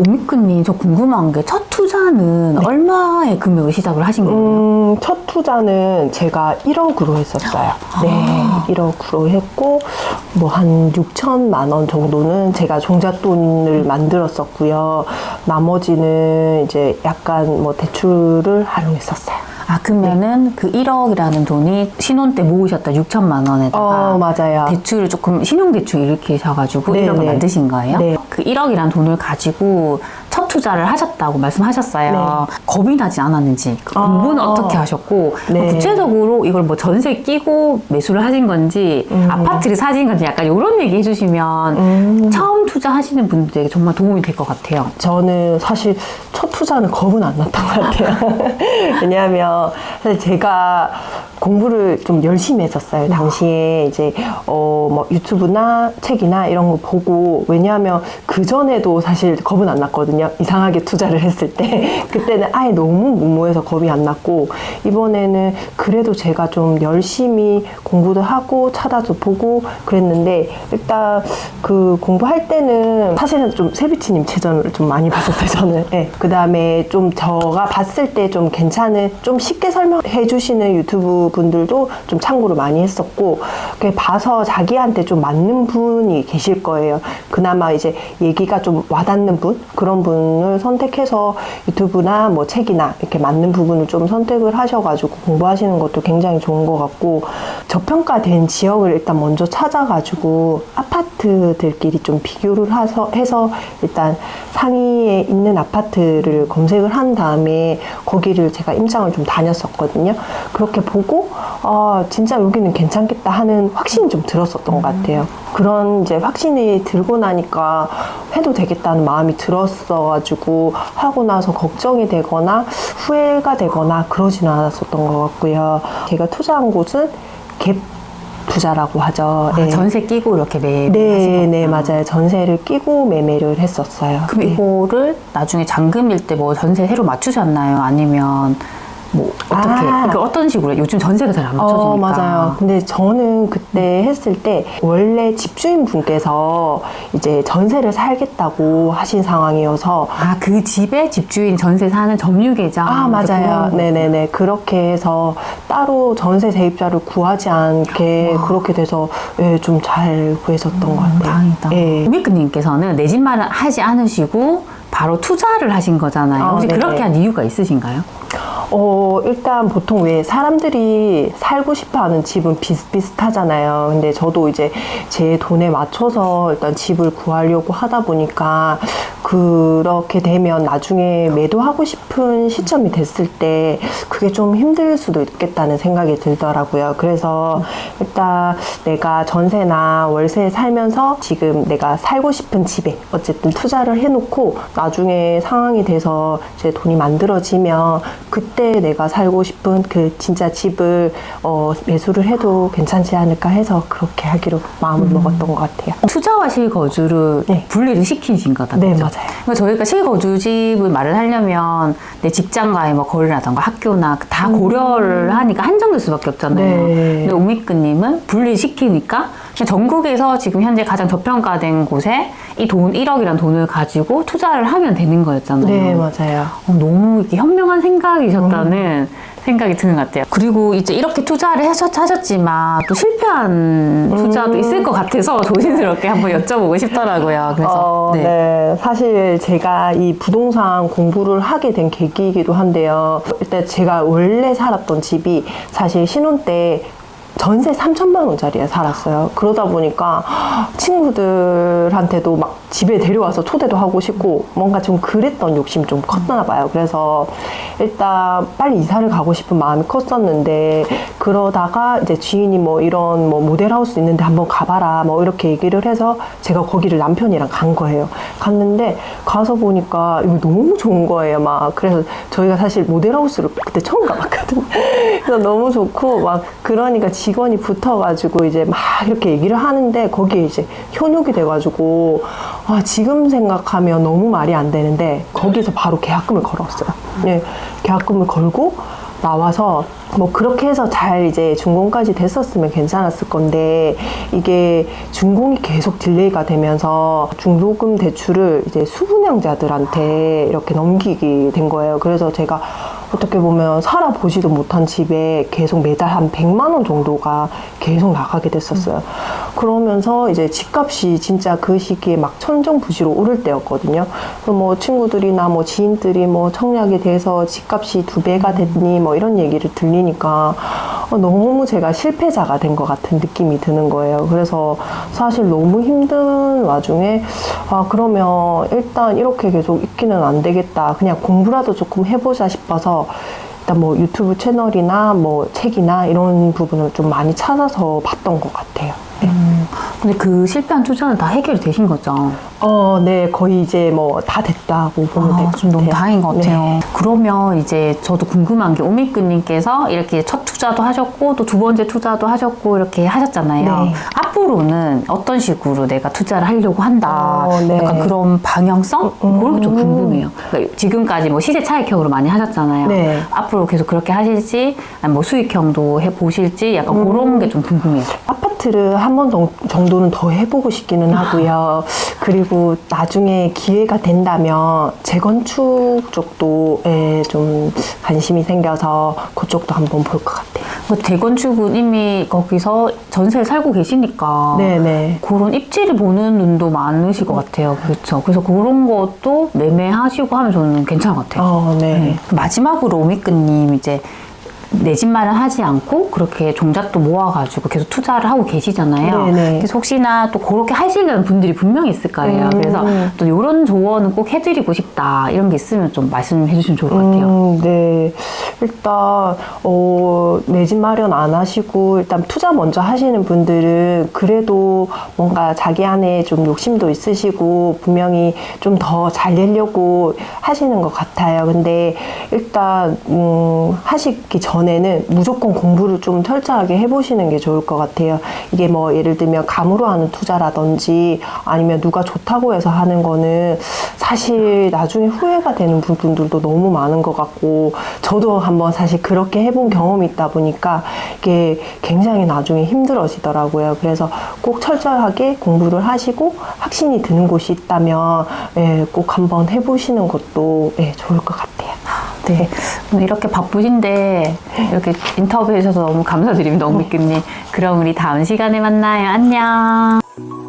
오미크님, 저 궁금한 게 첫 투자는 네. 얼마의 금액을 시작을 하신 거예요? 첫 투자는 제가 1억으로 했었어요. 네, 1억으로 했고, 뭐 한 6천만 원 정도는 제가 종잣돈을 만들었었고요. 나머지는 이제 약간 뭐 대출을 활용했었어요. 아, 그러면은 그 1억이라는 돈이 신혼 때 모으셨다 6천만 원에다가 맞아요. 대출을 조금 신용대출 일으키셔가지고 네, 1억을 네. 만드신 거예요? 네. 그 1억이라는 돈을 가지고 첫 투자를 하셨다고 말씀하셨어요. 겁이 나지 않았는지, 그 공부는 어떻게 하셨고, 네. 구체적으로 이걸 뭐 전세 끼고 매수를 하신 건지, 아파트를 사신 건지 약간 이런 얘기 해주시면 처음 투자하시는 분들에게 정말 도움이 될 것 같아요. 저는 사실 첫 투자는 겁은 안 났던 것 같아요. 왜냐하면 사실 제가 공부를 좀 열심히 했었어요. 당시에 이제 뭐 유튜브나 책이나 이런 거 보고, 왜냐하면 그 전에도 사실 겁은 안 났거든요. 이상하게 투자를 했을 때 그때는 아예 너무 무모해서 겁이 안 났고, 이번에는 그래도 제가 좀 열심히 공부도 하고 찾아서 보고 그랬는데, 일단 그 공부할 때는 사실은 좀 세비치님 채널을 좀 많이 봤었어요, 저는. 네. 그 다음에 좀 제가 봤을 때 좀 괜찮은, 좀 쉽게 설명해 주시는 유튜브 분들도 좀 참고를 많이 했었고, 봐서 자기한테 좀 맞는 분이 계실 거예요. 그나마 이제 얘기가 좀 와닿는 분, 그런 분을 선택해서 유튜브나 뭐 책이나 이렇게 맞는 부분을 좀 선택을 하셔가지고 공부하시는 것도 굉장히 좋은 것 같고, 저평가된 지역을 일단 먼저 찾아가지고 아파트들끼리 좀 비교를 해서 일단 상위에 있는 아파트를 검색을 한 다음에 거기를 제가 임장을 좀 다녔었거든요. 그렇게 보고 진짜 여기는 괜찮겠다 하는 확신이 좀 들었었던 것 같아요. 그런 이제 확신이 들고 나니까 해도 되겠다는 마음이 들었어가지고 하고 나서 걱정이 되거나 후회가 되거나 그러지는 않았었던 것 같고요. 제가 투자한 곳은 갭 투자라고 하죠. 네. 전세 끼고 이렇게 매매하신 네, 네, 거구나. 맞아요. 전세를 끼고 매매를 했었어요. 그럼 네. 이거를 나중에 잔금일 때 뭐 전세 새로 맞추셨나요? 아니면 뭐 어떻게 그러니까 어떤 식으로 요즘 전세가 잘 안 맞춰지니까. 맞아요. 근데 저는 그때 했을 때 원래 집주인 분께서 이제 전세를 살겠다고 하신 상황이어서, 그 집에 집주인 전세 사는 점유계좌. 맞아요. 네네네. 그렇게 해서 따로 전세 세입자를 구하지 않게 그렇게 돼서 좀 잘 구했었던 것 같아요. 다행이다. 예. 오미크님께서는 내 집만을 하지 않으시고 바로 투자를 하신 거잖아요. 혹시 네네. 그렇게 한 이유가 있으신가요? 일단 보통 왜 사람들이 살고 싶어 하는 집은 비슷비슷하잖아요. 근데 저도 이제 제 돈에 맞춰서 일단 집을 구하려고 하다 보니까, 그렇게 되면 나중에 매도하고 싶은 시점이 됐을 때 그게 좀 힘들 수도 있겠다는 생각이 들더라고요. 그래서 일단 내가 전세나 월세에 살면서 지금 내가 살고 싶은 집에 어쨌든 투자를 해놓고, 나중에 상황이 돼서 제 돈이 만들어지면 그때 내가 살고 싶은 그 진짜 집을 매수를 해도 괜찮지 않을까 해서 그렇게 하기로 마음을 먹었던 것 같아요. 투자와 실거주를 네. 분리를 시키신 거다. 네, 그죠? 맞아요. 그러니까 저희가 실거주집을 말을 하려면 내 직장과의 뭐 거리라던가 학교나 다 고려를 하니까 한정될 수밖에 없잖아요. 네. 근데 오미크님은 분리시키니까 그냥 전국에서 지금 현재 가장 저평가된 곳에 이 돈 1억이란 돈을 가지고 투자를 하면 되는 거였잖아요. 네, 맞아요. 너무 이렇게 현명한 생각이셨다는 생각이 드는 것 같아요. 그리고 이제 이렇게 투자를 하셨지만 또 실패한 투자도 있을 것 같아서 조심스럽게 한번 여쭤보고 싶더라고요. 그래서 네. 사실 제가 이 부동산 공부를 하게 된 계기이기도 한데요. 일단 제가 원래 살았던 집이 사실 신혼 때 전세 3천만 원짜리에 살았어요. 그러다 보니까 친구들한테도 막 집에 데려와서 초대도 하고 싶고 뭔가 좀 그랬던 욕심이 좀 컸나 봐요. 그래서 일단 빨리 이사를 가고 싶은 마음이 컸었는데, 그러다가 이제 지인이 뭐 이런 뭐 모델하우스 있는데 한번 가봐라 뭐 이렇게 얘기를 해서 제가 거기를 남편이랑 간 거예요. 갔는데 가서 보니까 이거 너무 좋은 거예요. 막 그래서 저희가 사실 모델하우스를 그때 처음 가봤거든요. 그래서 너무 좋고 막 그러니까 직원이 붙어가지고 이제 막 이렇게 얘기를 하는데 거기에 이제 현혹이 돼가지고 지금 생각하면 너무 말이 안 되는데 거기서 바로 계약금을 걸었어요. 네, 계약금을 걸고 나와서 뭐 그렇게 해서 잘 이제 준공까지 됐었으면 괜찮았을 건데 이게 준공이 계속 딜레이가 되면서 중도금 대출을 이제 수분양자들한테 이렇게 넘기게 된 거예요. 그래서 제가 어떻게 보면 살아보지도 못한 집에 계속 매달 한 100만 원 정도가 계속 나가게 됐었어요. 그러면서 이제 집값이 진짜 그 시기에 막 천정부지로 오를 때였거든요. 그래서 뭐 친구들이나 뭐 지인들이 뭐 청약에 대해서 집값이 2배가 됐니 뭐 이런 얘기를 들리니까 너무 제가 실패자가 된 것 같은 느낌이 드는 거예요. 그래서 사실 너무 힘든 와중에 그러면 일단 이렇게 계속 있기는 안 되겠다. 그냥 공부라도 조금 해보자 싶어서 일단 뭐 유튜브 채널이나 뭐 책이나 이런 부분을 좀 많이 찾아서 봤던 것 같아요. 네. 근데 그 실패한 투자는 다 해결이 되신 거죠? 네, 거의 이제 뭐 다 됐다고 보면 될 것 같아요. 좀 너무 다행인 것 같아요. 네. 그러면 이제 저도 궁금한 게 오미끄님께서 이렇게 첫 투자도 하셨고 또 두 번째 투자도 하셨고 이렇게 하셨잖아요. 네. 앞으로는 어떤 식으로 내가 투자를 하려고 한다. 네. 약간 그런 방향성? 그런 게 좀 궁금해요. 그러니까 지금까지 뭐 시세 차익형으로 많이 하셨잖아요. 네. 앞으로 계속 그렇게 하실지 아니면 뭐 수익형도 해보실지 약간 그런 게 좀 궁금해요. 아파트를 한 번 정도는 더 해보고 싶기는 하고요. 그리고 나중에 기회가 된다면 재건축 쪽도 좀 관심이 생겨서 그쪽도 한번 볼 것 같아요. 대건축은 이미 거기서 전세를 살고 계시니까 네네. 그런 입지를 보는 눈도 많으실 것 같아요. 그렇죠. 그래서 그런 것도 매매하시고 하면 저는 괜찮은 것 같아요. 네. 네. 마지막으로 오미끄님 이제 내 집 마련하지 않고 그렇게 종잣도 모아가지고 계속 투자를 하고 계시잖아요. 네네. 그래서 혹시나 또 그렇게 하시려는 분들이 분명히 있을 거예요. 그래서 또 이런 조언은 꼭 해드리고 싶다 이런 게 있으면 좀 말씀해 주시면 좋을 것 같아요. 네. 일단, 내 집 마련 안 하시고, 일단 투자 먼저 하시는 분들은 그래도 뭔가 자기 안에 좀 욕심도 있으시고, 분명히 좀 더 잘 되려고 하시는 것 같아요. 근데 일단, 하시기 전에는 무조건 공부를 좀 철저하게 해보시는 게 좋을 것 같아요. 이게 뭐 예를 들면 감으로 하는 투자라든지 아니면 누가 좋다고 해서 하는 거는 사실 나중에 후회가 되는 부분들도 너무 많은 것 같고 저도 한번 사실 그렇게 해본 경험이 있다 보니까 이게 굉장히 나중에 힘들어지더라고요. 그래서 꼭 철저하게 공부를 하시고 확신이 드는 곳이 있다면 꼭 한번 해보시는 것도 좋을 것 같아요. 네. 오늘 이렇게 바쁘신데 이렇게 인터뷰해 주셔서 너무 감사드립니다, 오미끄님. 그럼 우리 다음 시간에 만나요. 안녕.